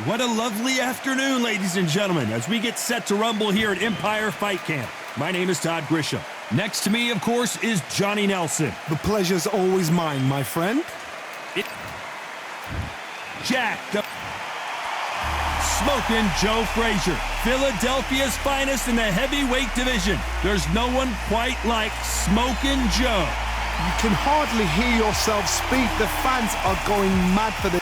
What a lovely afternoon, ladies and gentlemen, as we get set to rumble here at Empire Fight Camp. My name is Todd Grisham. Next to me, of course, is Johnny Nelson. The pleasure's always mine, my friend. Jack the Smokin' Joe Frazier, Philadelphia's finest in the heavyweight division. There's no one quite like Smokin' Joe. You can hardly hear yourself speak. The fans are going mad for this.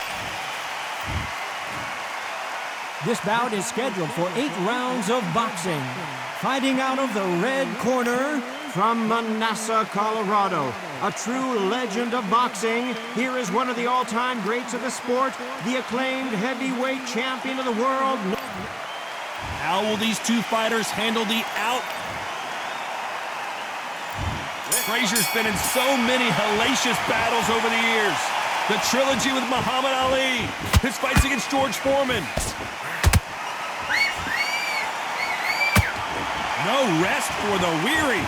This bout is scheduled for 8 rounds of boxing. Fighting out of the red corner, from Manassas, Colorado, a true legend of boxing, here is one of the all-time greats of the sport, the acclaimed heavyweight champion of the world. How will these two fighters handle the out? Frazier's been in so many hellacious battles over the years. The trilogy with Muhammad Ali, his fights against George Foreman. No rest for the weary.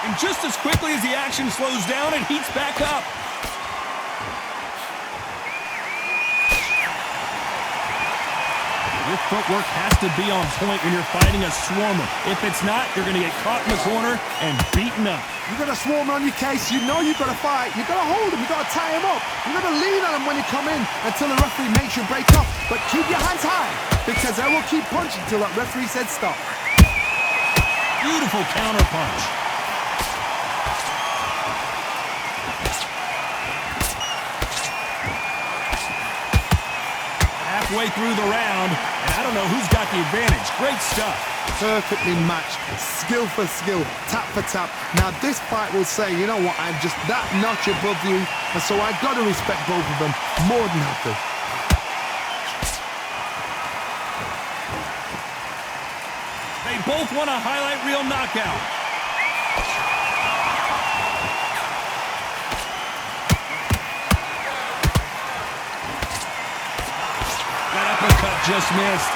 And just as quickly as the action slows down, it heats back up. Your footwork has to be on point when you're fighting a swarmer. If it's not, you're going to get caught in the corner and beaten up. You've got a swarmer on your case. You know you've got to fight. You've got to hold him. You've got to tie him up. You've got to lean on him when you come in until the referee makes you break off. But keep your hands high, because they will keep punching until that referee said stop. Beautiful counter punch. Halfway through the round, and I don't know who's got the advantage. Great stuff. Perfectly matched, skill for skill, tap for tap. Now this fight will say, you know what, I'm just that notch above you, and so I've got to respect both of them more than happy. They both want a highlight reel knockout. That uppercut just missed.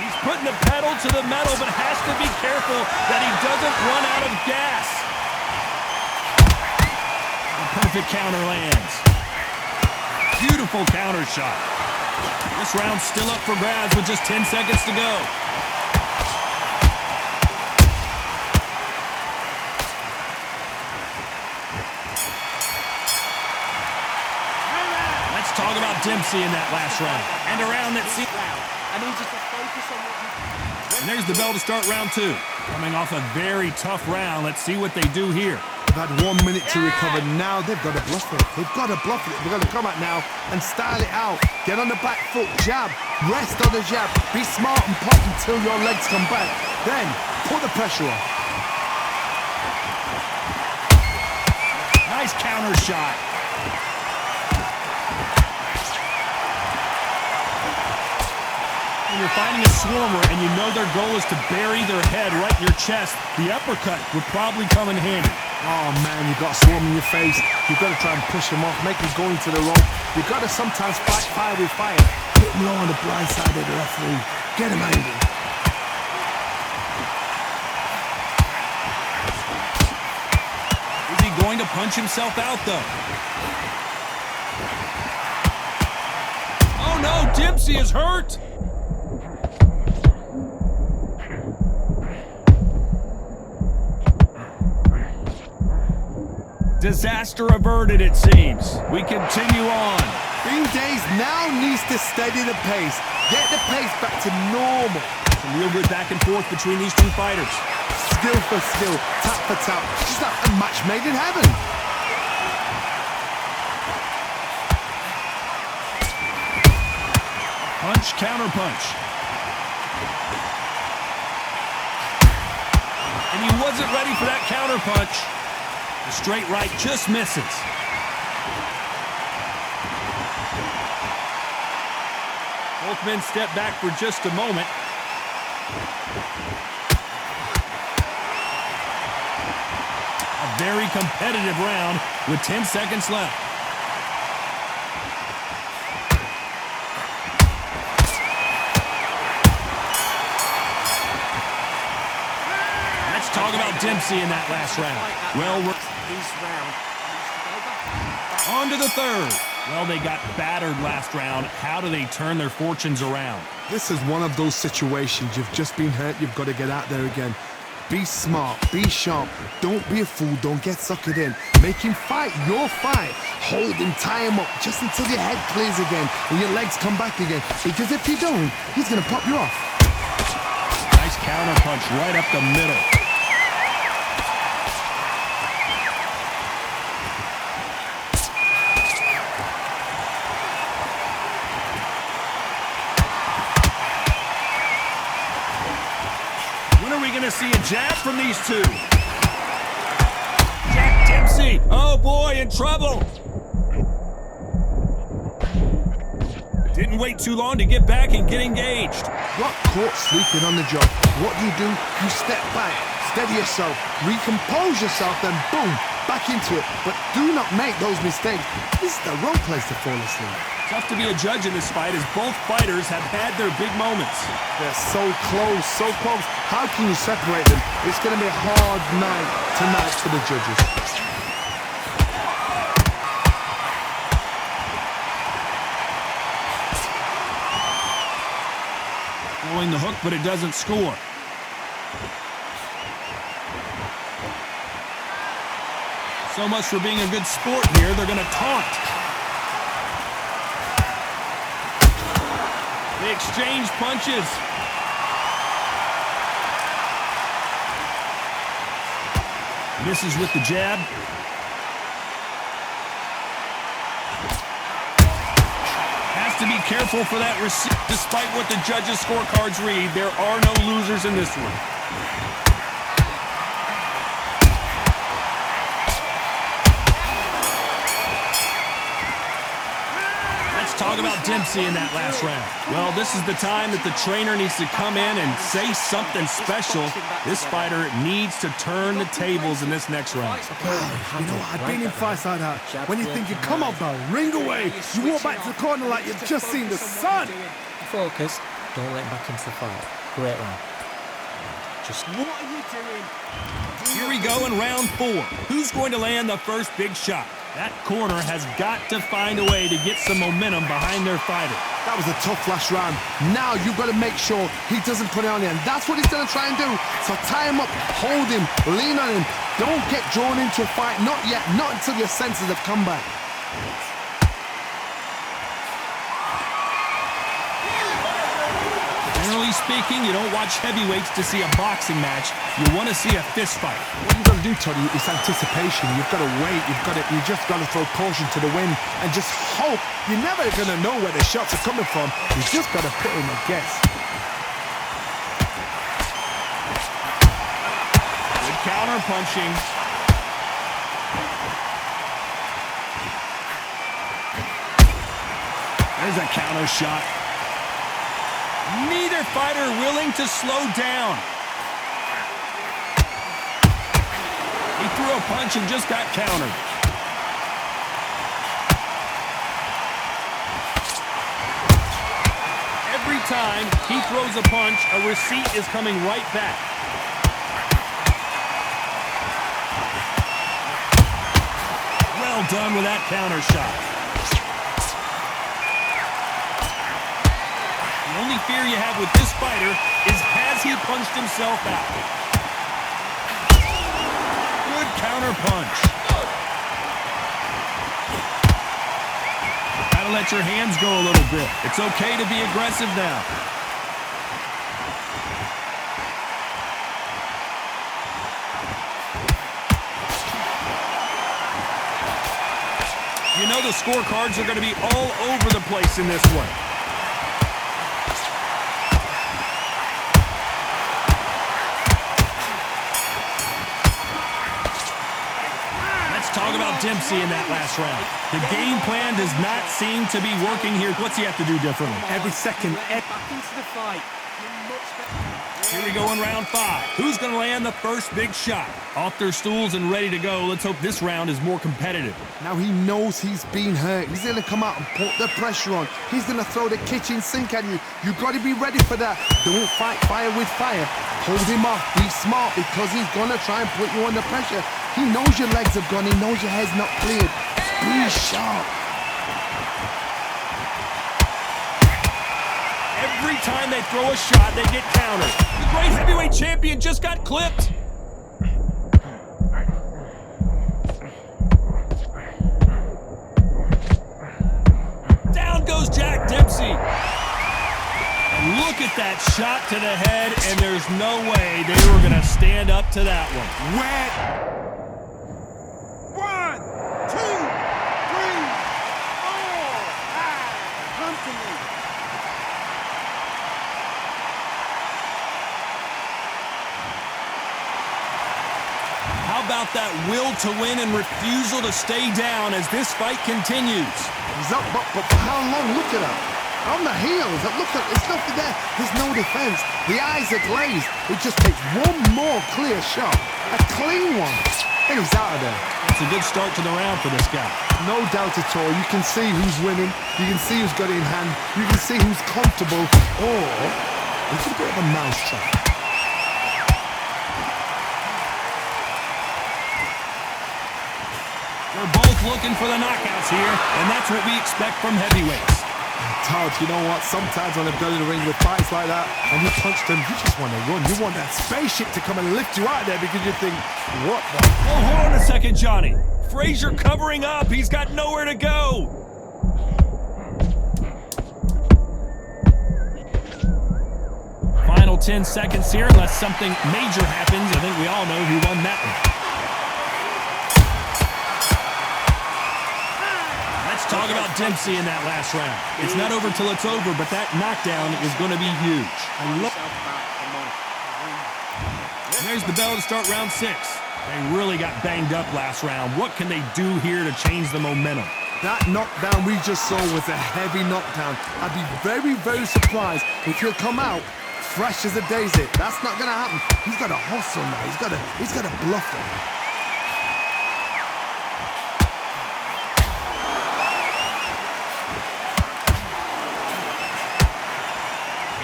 He's putting the pedal to the metal, but has to be careful that he doesn't run out of gas. A perfect counter lands. Beautiful counter shot. This round's still up for grabs with just 10 seconds to go. Let's talk about Dempsey in that last round. And a round that seems... I need you to focus on what you... And there's the bell to start round 2. Coming off a very tough round, let's see what they do here. They've had 1 minute to recover. Now they've got to bluff it. They've got to bluff it. They've got to come out now and style it out. Get on the back foot, jab, rest on the jab. Be smart and punch until your legs come back. Then put the pressure on. Nice counter shot. When you're fighting a swarmer and you know their goal is to bury their head right in your chest, the uppercut would probably come in handy. Oh man, you've got a swarm in your face. You've got to try and push him off, make him go into the rope. You've got to sometimes fight fire with fire. Hit him low on the blind side of the referee. Get him angry. Is he going to punch himself out, though? Oh no, Dempsey is hurt! Disaster averted, it seems. We continue on. Green Days now needs to steady the pace. Get the pace back to normal. Some real good back and forth between these two fighters. Skill for skill, tap for tap. Just like a match made in heaven. Punch, counter punch. And he wasn't ready for that counter punch. The straight right just misses. Both men step back for just a moment. A very competitive round with 10 seconds left. about Dempsey in that last round? Well, we're on to the third. Well, they got battered last round. How do they turn their fortunes around? This is one of those situations. You've just been hurt. You've got to get out there again. Be smart. Be sharp. Don't be a fool. Don't get suckered in. Make him fight your fight. Hold him, tie him up just until your head clears again and your legs come back again. Because if you don't, he's going to pop you off. Nice counter punch right up the middle. When are we going to see a jab from these two? Jack Dempsey, oh boy, in trouble. Didn't wait too long to get back and get engaged. Got caught sleeping on the job. What do? You step back, steady yourself, recompose yourself, then boom, back into it. But do not make those mistakes. This is the wrong place to fall asleep. Tough to be a judge in this fight as both fighters have had their big moments. They're so close, so close. How can you separate them? It's going to be a hard night tonight for the judges. Throwing the hook, but it doesn't score. So much for being a good sport here. They're going to taunt. They exchange punches. Misses with the jab. Has to be careful for that receipt. Despite what the judges' scorecards read, there are no losers in this one. Talk about Dempsey in that last round. Well, this is the time that the trainer needs to come in and say something special. This fighter needs to turn the tables in this next round. You know what? I've been in fights like that. When you think you come up, bro, ring away. You walk back to the corner like you've just seen the sun. Focus. Don't let him back into the fight. Great round. Just What are you doing? Here we go in round 4. Who's going to land the first big shot? That corner has got to find a way to get some momentum behind their fighter. That was a tough last round. Now you've got to make sure he doesn't put it on you, and that's what he's going to try and do. So tie him up, hold him, lean on him. Don't get drawn into a fight. Not yet. Not until your senses have come back. Generally speaking, you don't watch heavyweights to see a boxing match. You want to see a fist fight. What you've got to do, Toddy, is anticipation. You've got to wait. You just got to throw caution to the wind and just hope. You're never going to know where the shots are coming from. You just got to put in a guess. Good counter punching. There's a counter shot. Neither fighter willing to slow down. He threw a punch and just got countered. Every time he throws a punch, a receipt is coming right back. Well done with that counter shot. The only fear you have with this fighter is has he punched himself out? Good counter punch. Gotta let your hands go a little bit. It's okay to be aggressive now. You know the scorecards are going to be all over the place in this one. Talk about Dempsey in that last round. The game plan does not seem to be working here. What's he have to do differently? Every second, Back into the fight. Here we go in round 5. Who's going to land the first big shot? Off their stools and ready to go. Let's hope this round is more competitive. Now he knows he's been hurt. He's going to come out and put the pressure on. He's going to throw the kitchen sink at you. You've got to be ready for that. Don't fight fire with fire. Hold him off. Be smart because he's going to try and put you under pressure. He knows your legs have gone. He knows your head's not cleared. Be sharp. Every time they throw a shot, they get countered. The great heavyweight champion just got clipped. Down goes Jack Dempsey. And look at that shot to the head, and there's no way they were going to stand up to that one. Wet. 1, 2, 3, 4, 5. Come to me. How about that will to win and refusal to stay down as this fight continues? He's up, but for how long? Look at him. On the heels. Look at, there's nothing there. There's no defense. The eyes are glazed. It just takes one more clear shot. A clean one. And he's out of there. It's a good start to the round for this guy. No doubt at all. You can see who's winning. You can see who's got it in hand. You can see who's comfortable. Or it's a bit of a mousetrap. They're both looking for the knockouts here, and that's what we expect from heavyweights. Todd, you know what? Sometimes when I've gone in the ring with fights like that, and you punch them, you just want to run. You want that spaceship to come and lift you out of there because you think, what the? Oh, hold on a second, Johnny. Frazier covering up. He's got nowhere to go. Final 10 seconds here, unless something major happens. I think we all know who won that one. Let's talk about Dempsey in that last round. It's not over till it's over, but that knockdown is going to be huge. There's the bell to start round 6. They really got banged up last round. What can they do here to change the momentum? That knockdown we just saw was a heavy knockdown. I'd be very, very surprised if he'll come out fresh as a daisy. That's not going to happen. He's got to hustle now. He's got to bluff him.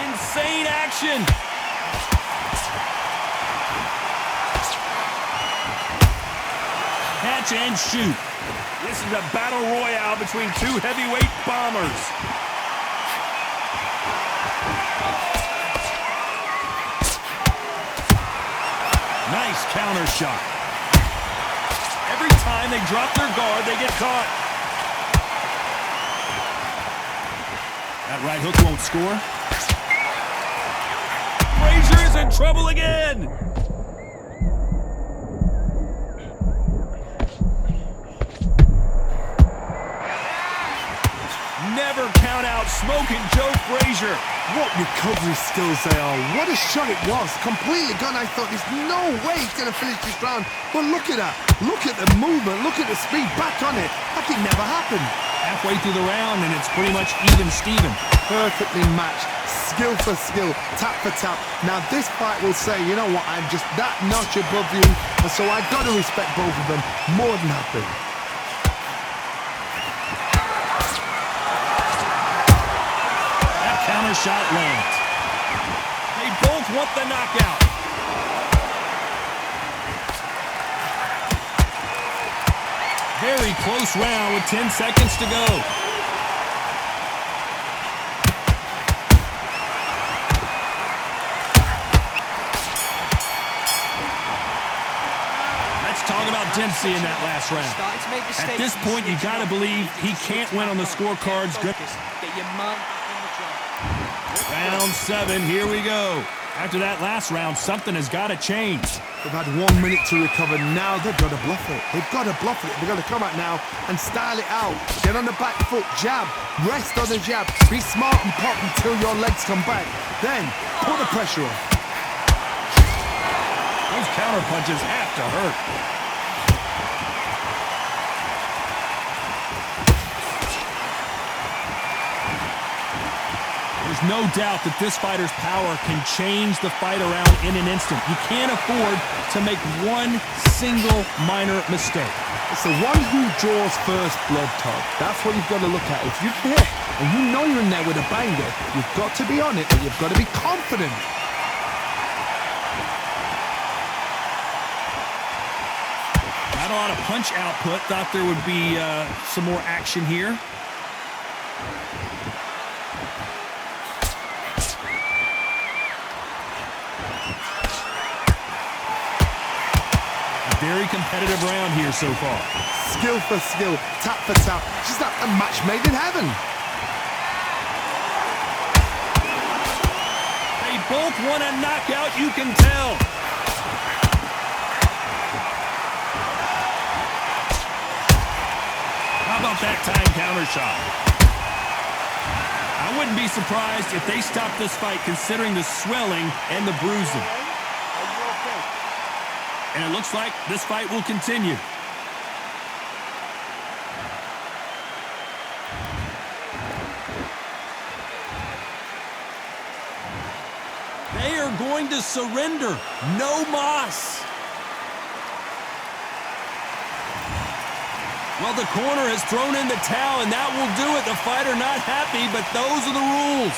Insane action. Catch and shoot. This is a battle royale between two heavyweight bombers. Nice counter shot. Every time they drop their guard, they get caught. That right hook won't score. Frazier is in trouble again. Never count out Smoking Joe Frazier. What recovery skills they are. What a shot it was. Completely gone. I thought there's no way he's going to finish this round. But look at that. Look at the movement. Look at the speed. Back on it. Like it never happened. Halfway through the round, and it's pretty much even Steven. Perfectly matched. Skill for skill. Tap for tap. Now this fight will say, you know what, I'm just that notch above you. And so I've got to respect both of them more than happy. Counter shot lands. They both want the knockout. Very close round with 10 seconds to go. Let's talk about Dempsey in that last round. At this point, you got to believe he can't win on the scorecards. Good. Round 7, here we go. After that last round, something has got to change. They've had 1 minute to recover. Now they've got to bluff it. They've got to bluff it. They've got to come out now and style it out. Get on the back foot, jab, rest on the jab. Be smart and pop until your legs come back. Then put the pressure on. Those counter punches have to hurt. no doubt that this fighter's power can change the fight around in an instant. You can't afford to make one single minor mistake. It's the one who draws first blood, Todd. That's what you've got to look at. If you hit and you know you're in there with a banger, you've got to be on it, but you've got to be confident. Not a lot of punch output. Thought there would be some more action here. Very competitive round here so far. Skill for skill, tap for tap. Just like a match made in heaven. They both want a knockout, you can tell. How about that time counter shot? I wouldn't be surprised if they stopped this fight considering the swelling and the bruising. And it looks like this fight will continue. They are going to surrender. No mas. Well, the corner has thrown in the towel, and that will do it. The fighter not happy, but those are the rules.